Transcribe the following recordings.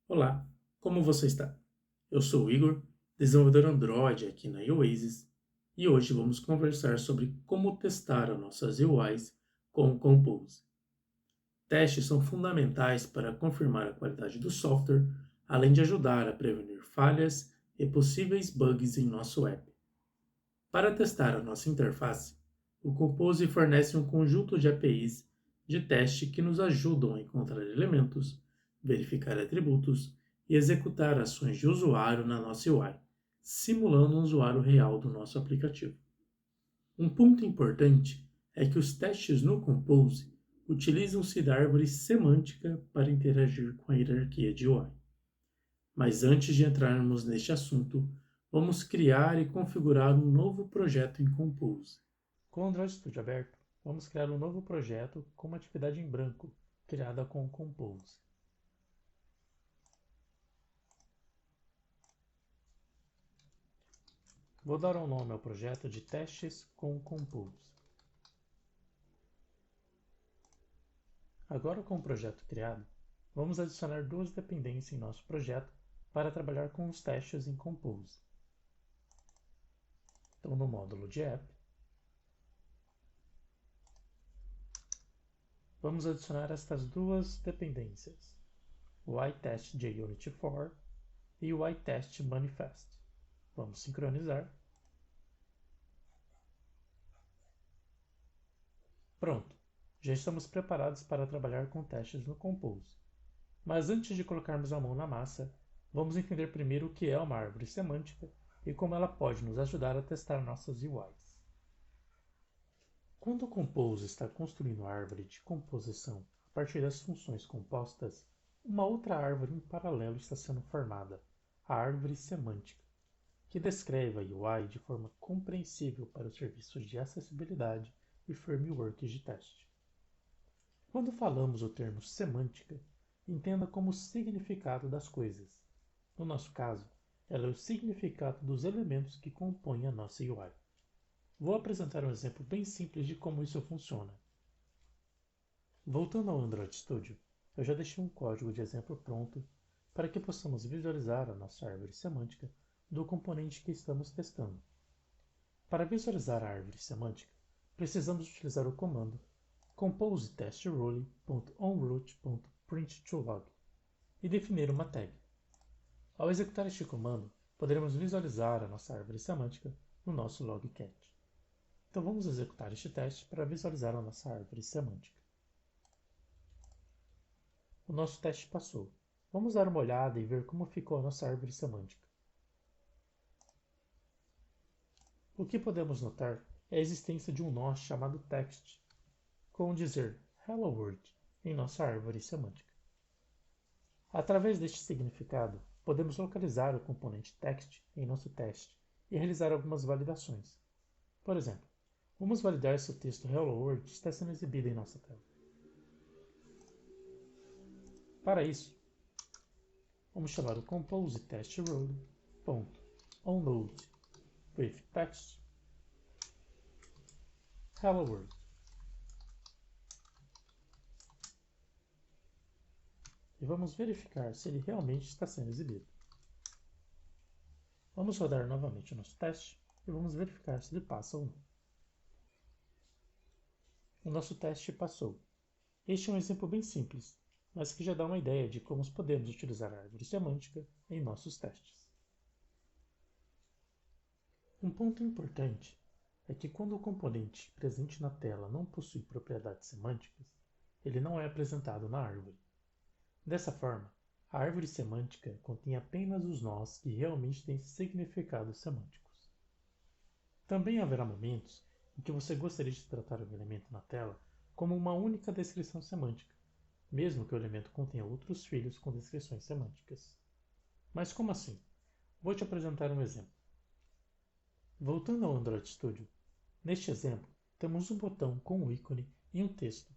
Olá, como você está? Eu sou o Igor, desenvolvedor Android aqui na Oasis, e hoje vamos conversar sobre como testar as nossas UIs com o Compose. Testes são fundamentais para confirmar a qualidade do software, além de ajudar a prevenir falhas e possíveis bugs em nosso app. Para testar a nossa interface, o Compose fornece um conjunto de APIs de teste que nos ajudam a encontrar elementos, verificar atributos e executar ações de usuário na nossa UI, simulando um usuário real do nosso aplicativo. Um ponto importante é que os testes no Compose utilizam-se da árvore semântica para interagir com a hierarquia de UI. Mas antes de entrarmos neste assunto, vamos criar e configurar um novo projeto em Compose. Com o Android Studio aberto, vamos criar um novo projeto com uma atividade em branco, criada com o Compose. Vou dar um nome ao projeto de Testes com Compose. Agora com o projeto criado, vamos adicionar duas dependências em nosso projeto para trabalhar com os testes em Compose. Então, no módulo de App, vamos adicionar estas duas dependências, o iTestJUnit4 e o iTestManifest. Vamos sincronizar. Pronto, já estamos preparados para trabalhar com testes no Compose. Mas antes de colocarmos a mão na massa, vamos entender primeiro o que é uma árvore semântica e como ela pode nos ajudar a testar nossas UIs. Quando o Compose está construindo a árvore de composição a partir das funções compostas, uma outra árvore em paralelo está sendo formada, a árvore semântica, que descreve a UI de forma compreensível para os serviços de acessibilidade e frameworks de teste. Quando falamos o termo semântica, entenda como o significado das coisas. No nosso caso, ela é o significado dos elementos que compõem a nossa UI. Vou apresentar um exemplo bem simples de como isso funciona. Voltando ao Android Studio, eu já deixei um código de exemplo pronto para que possamos visualizar a nossa árvore semântica do componente que estamos testando. Para visualizar a árvore semântica, precisamos utilizar o comando compose_test_role.onRoot.println e definir uma tag. Ao executar este comando, poderemos visualizar a nossa árvore semântica no nosso logcat. Então vamos executar este teste para visualizar a nossa árvore semântica. O nosso teste passou. Vamos dar uma olhada e ver como ficou a nossa árvore semântica. O que podemos notar é a existência de um nó chamado text, com o dizer Hello World em nossa árvore semântica. Através deste significado, podemos localizar o componente text em nosso teste e realizar algumas validações. Por exemplo, vamos validar se o texto Hello World está sendo exibido em nossa tela. Para isso, vamos chamar o compose test role.onload with text Hello World. E vamos verificar se ele realmente está sendo exibido. Vamos rodar novamente o nosso teste e vamos verificar se ele passa ou não. O nosso teste passou. Este é um exemplo bem simples, mas que já dá uma ideia de como podemos utilizar a árvore semântica em nossos testes. Um ponto importante é que quando o componente presente na tela não possui propriedades semânticas, ele não é apresentado na árvore. Dessa forma, a árvore semântica contém apenas os nós que realmente têm significados semânticos. Também haverá momentos em que você gostaria de tratar o elemento na tela como uma única descrição semântica, mesmo que o elemento contenha outros filhos com descrições semânticas. Mas como assim? Vou te apresentar um exemplo. Voltando ao Android Studio, neste exemplo, temos um botão com um ícone e um texto.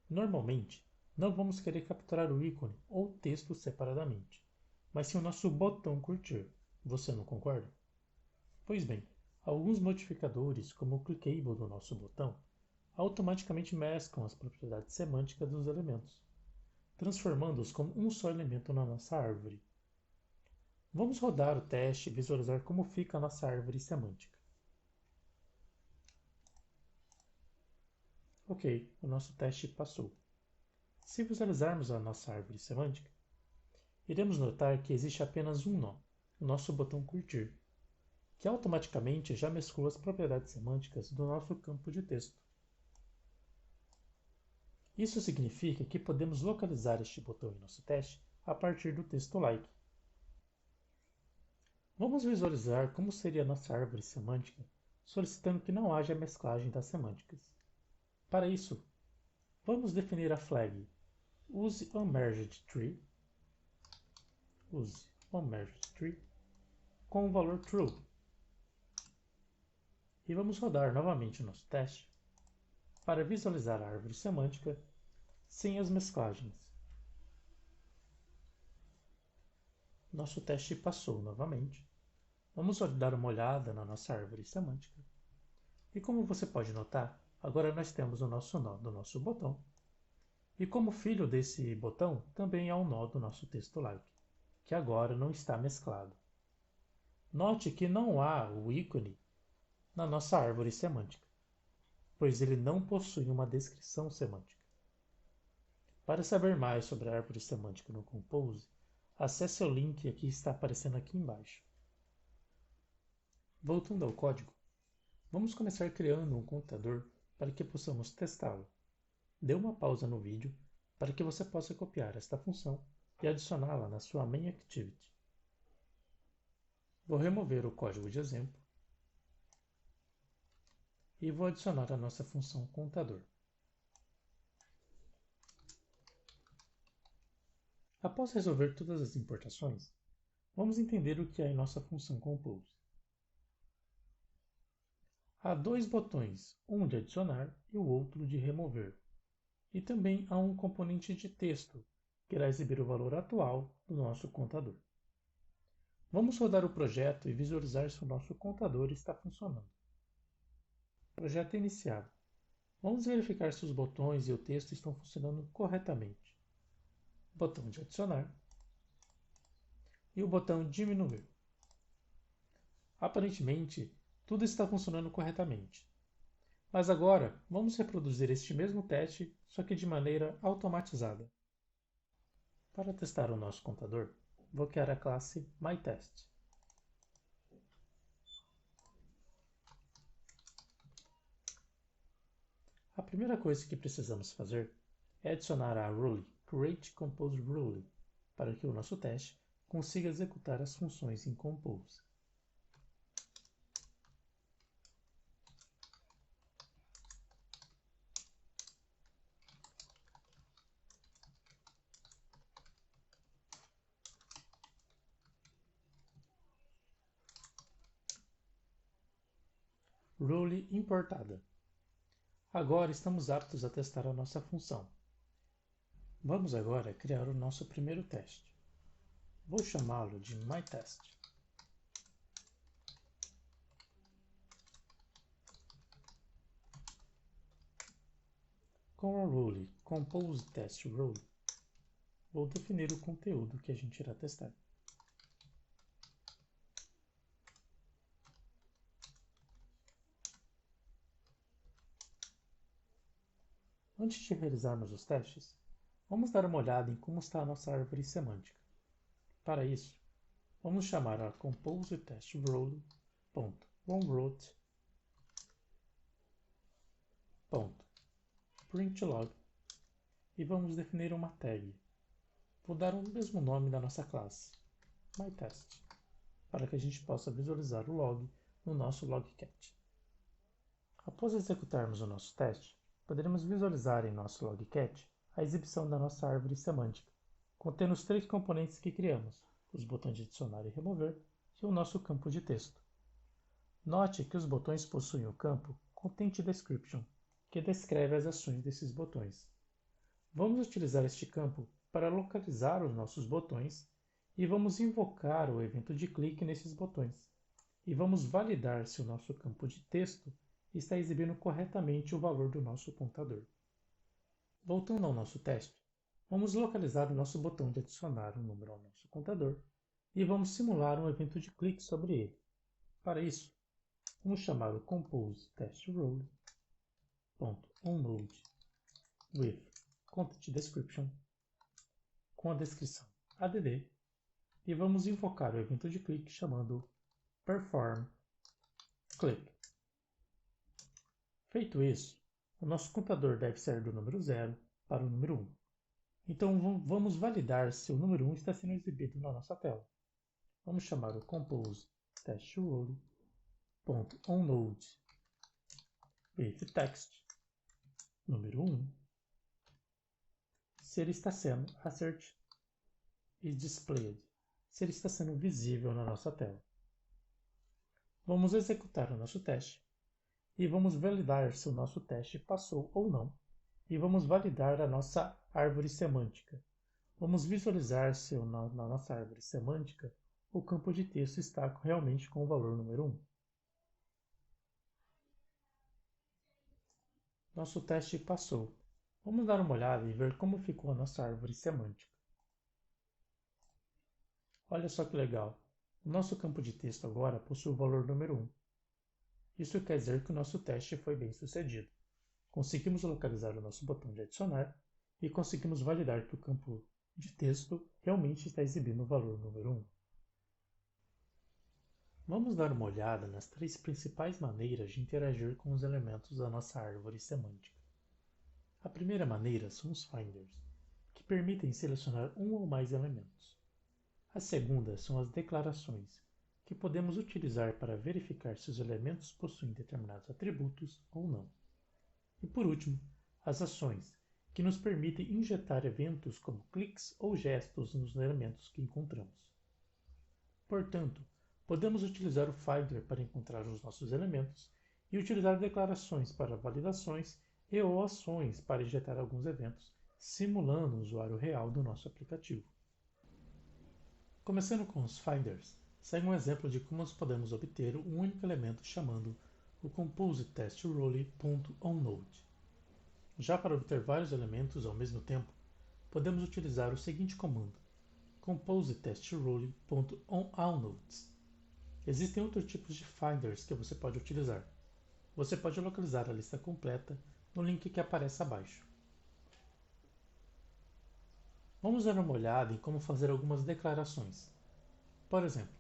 Normalmente, não vamos querer capturar o ícone ou texto separadamente, mas sim o nosso botão curtir. Você não concorda? Pois bem, alguns modificadores, como o clickable do nosso botão, automaticamente mesclam as propriedades semânticas dos elementos. transformando-os como um só elemento na nossa árvore. Vamos rodar o teste e visualizar como fica a nossa árvore semântica. Ok, o nosso teste passou. Se visualizarmos a nossa árvore semântica, iremos notar que existe apenas um nó, o nosso botão curtir, que automaticamente já mesclou as propriedades semânticas do nosso campo de texto. Isso significa que podemos localizar este botão em nosso teste a partir do texto like. Vamos visualizar como seria nossa árvore semântica, solicitando que não haja mesclagem das semânticas. Para isso, vamos definir a flag useOnMergedTree com o valor true. E vamos rodar novamente o nosso teste para visualizar a árvore semântica sem as mesclagens. Nosso teste passou novamente. Vamos dar uma olhada na nossa árvore semântica. E como você pode notar, agora nós temos o nosso nó do nosso botão. E como filho desse botão, também há o nó do nosso texto like, que agora não está mesclado. Note que não há o ícone na nossa árvore semântica, pois ele não possui uma descrição semântica. Para saber mais sobre a árvore semântica no Compose, acesse o link que está aparecendo aqui embaixo. Voltando ao código, vamos começar criando um computador para que possamos testá-lo. Dê uma pausa no vídeo para que você possa copiar esta função e adicioná-la na sua main activity. Vou remover o código de exemplo e vou adicionar a nossa função contador. Após resolver todas as importações, vamos entender o que é em nossa função compose. Há dois botões, um de adicionar e o outro de remover. E também há um componente de texto, que irá exibir o valor atual do nosso contador. Vamos rodar o projeto e visualizar se o nosso contador está funcionando. Projeto iniciado. Vamos verificar se os botões e o texto estão funcionando corretamente. Botão de adicionar e o botão diminuir. Aparentemente, tudo está funcionando corretamente. Mas agora, vamos reproduzir este mesmo teste, só que de maneira automatizada. Para testar o nosso contador, vou criar a classe MyTest. A primeira coisa que precisamos fazer é adicionar a rule createComposeRule para que o nosso teste consiga executar as funções em Compose. Rule importada. Agora estamos aptos a testar a nossa função. Vamos agora criar o nosso primeiro teste. Vou chamá-lo de MyTest. Com a rule ComposeTestRule, vou definir o conteúdo que a gente irá testar. Antes de realizarmos os testes, vamos dar uma olhada em como está a nossa árvore semântica. Para isso, vamos chamar a ComposeTestRule.onRoute.printlog e vamos definir uma tag. Vou dar o mesmo nome da nossa classe, MyTest, para que a gente possa visualizar o log no nosso logcat. Após executarmos o nosso teste, poderemos visualizar em nosso logcat a exibição da nossa árvore semântica, contendo os três componentes que criamos, os botões de adicionar e remover e o nosso campo de texto. Note que os botões possuem o campo Content Description, que descreve as ações desses botões. Vamos utilizar este campo para localizar os nossos botões e vamos invocar o evento de clique nesses botões. E vamos validar se o nosso campo de texto está exibindo corretamente o valor do nosso contador. Voltando ao nosso teste, Vamos localizar o nosso botão de adicionar um número ao nosso contador e vamos simular um evento de clique sobre ele. Para isso, vamos chamar o compose_test_role.onNode with content description com a descrição add e vamos invocar o evento de clique chamando performClick. Feito isso, o nosso contador deve sair do número 0 para o número 1. Então vamos validar se o número 1 está sendo exibido na nossa tela. Vamos chamar o compose_test_role.onNode with text número 1 se ele está sendo assert e displayed, se ele está sendo visível na nossa tela. Vamos executar o nosso teste e vamos validar se o nosso teste passou ou não. E vamos validar a nossa árvore semântica. Vamos visualizar se na nossa árvore semântica o campo de texto está realmente com o valor número 1. Nosso teste passou. Vamos dar uma olhada e ver como ficou a nossa árvore semântica. Olha só que legal. O nosso campo de texto agora possui o valor número 1. Isso quer dizer que o nosso teste foi bem sucedido. Conseguimos localizar o nosso botão de adicionar e conseguimos validar que o campo de texto realmente está exibindo o valor número 1. Vamos dar uma olhada nas 3 principais maneiras de interagir com os elementos da nossa árvore semântica. A primeira maneira são os finders, que permitem selecionar um ou mais elementos. A segunda são as declarações, que podemos utilizar para verificar se os elementos possuem determinados atributos ou não. E por último, as ações, que nos permitem injetar eventos como cliques ou gestos nos elementos que encontramos. Portanto, podemos utilizar o Finder para encontrar os nossos elementos e utilizar declarações para validações e ou ações para injetar alguns eventos, simulando o usuário real do nosso aplicativo. Começando com os Finders, segue um exemplo de como nós podemos obter um único elemento chamando o compose_test_role.onNode. Já para obter vários elementos ao mesmo tempo, podemos utilizar o seguinte comando: compose_test_role.onAllNodes. Existem outros tipos de finders que você pode utilizar. Você pode localizar a lista completa no link que aparece abaixo. Vamos dar uma olhada em como fazer algumas declarações. Por exemplo,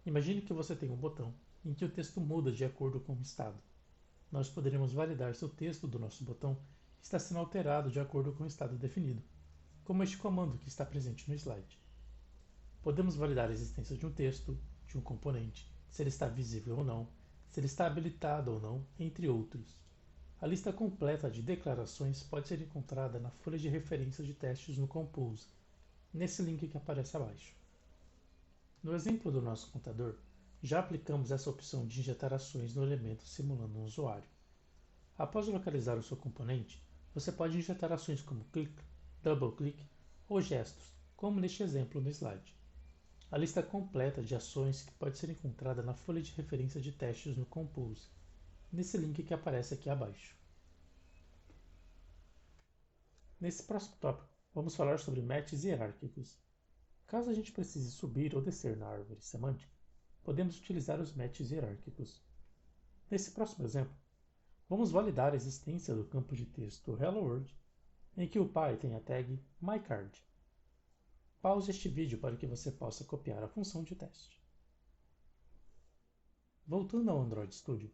imagine que você tem um botão em que o texto muda de acordo com o estado. Nós poderíamos validar se o texto do nosso botão está sendo alterado de acordo com o estado definido, como este comando que está presente no slide. Podemos validar a existência de um texto, de um componente, se ele está visível ou não, se ele está habilitado ou não, entre outros. A lista completa de declarações pode ser encontrada na folha de referência de testes no Compose, nesse link que aparece abaixo. No exemplo do nosso contador, já aplicamos essa opção de injetar ações no elemento simulando um usuário. Após localizar o seu componente, você pode injetar ações como click, double click ou gestos, como neste exemplo no slide. A lista completa de ações que pode ser encontrada na folha de referência de testes no Compose, nesse link que aparece aqui abaixo. Nesse próximo tópico, vamos falar sobre matches hierárquicos. Caso a gente precise subir ou descer na árvore semântica, podemos utilizar os matches hierárquicos. Nesse próximo exemplo, vamos validar a existência do campo de texto Hello World, em que o pai tem a tag MyCard. Pause este vídeo para que você possa copiar a função de teste. Voltando ao Android Studio,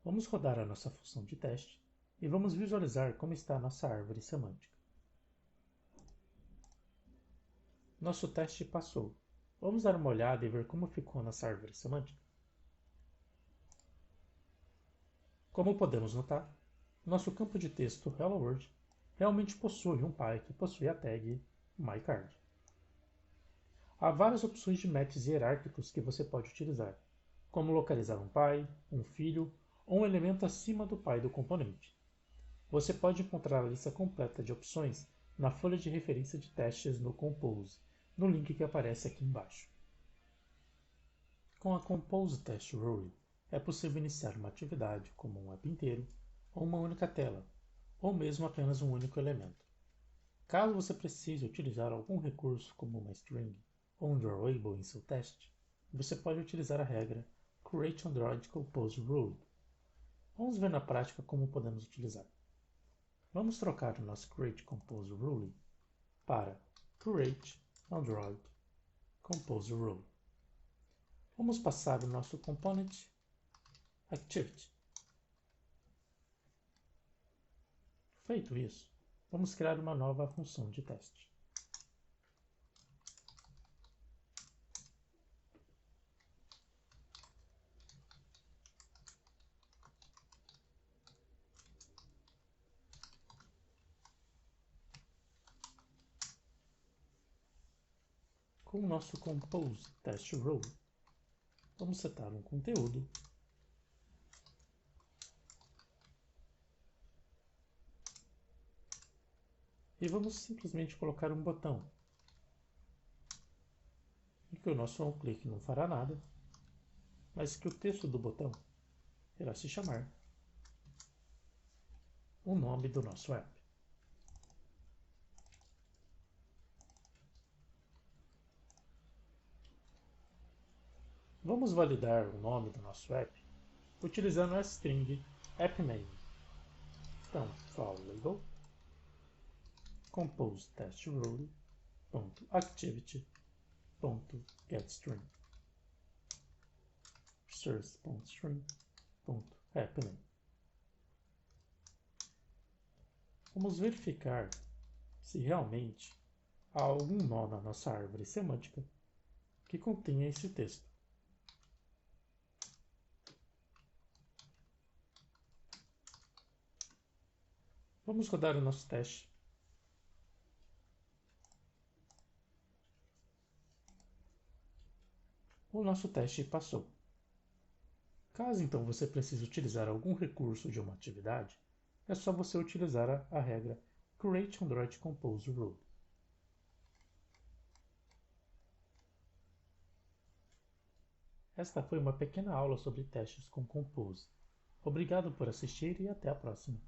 vamos rodar a nossa função de teste e vamos visualizar como está a nossa árvore semântica. Nosso teste passou. Vamos dar uma olhada e ver como ficou nossa árvore semântica. Como podemos notar, nosso campo de texto Hello World realmente possui um pai que possui a tag MyCard. Há várias opções de matches hierárquicos que você pode utilizar, como localizar um pai, um filho ou um elemento acima do pai do componente. Você pode encontrar a lista completa de opções na folha de referência de testes no Compose, no link que aparece aqui embaixo. Com a Compose Test Rule, é possível iniciar uma atividade como um app inteiro, ou uma única tela, ou mesmo apenas um único elemento. Caso você precise utilizar algum recurso como uma string ou um drawable em seu teste, você pode utilizar a regra createAndroidComposeRule. Vamos ver na prática como podemos utilizar. Vamos trocar o nosso createComposeRule para createAndroidComposeRule. Vamos passar o nosso component activity. Feito isso, vamos criar uma nova função de teste. Com o nosso composeTestRule, vamos setar um conteúdo e vamos simplesmente colocar um botão em que o nosso onClick não fará nada, mas que o texto do botão irá se chamar o nome do nosso app. Vamos validar o nome do nosso app utilizando a string appName. Então, for label composeTestRule.activity.getString source.string.appName. Vamos verificar se realmente há algum nó na nossa árvore semântica que contenha esse texto. Vamos rodar o nosso teste. O nosso teste passou. Caso então você precise utilizar algum recurso de uma atividade, é só você utilizar a regra createAndroidComposeRule. Esta foi uma pequena aula sobre testes com Compose. Obrigado por assistir e até a próxima.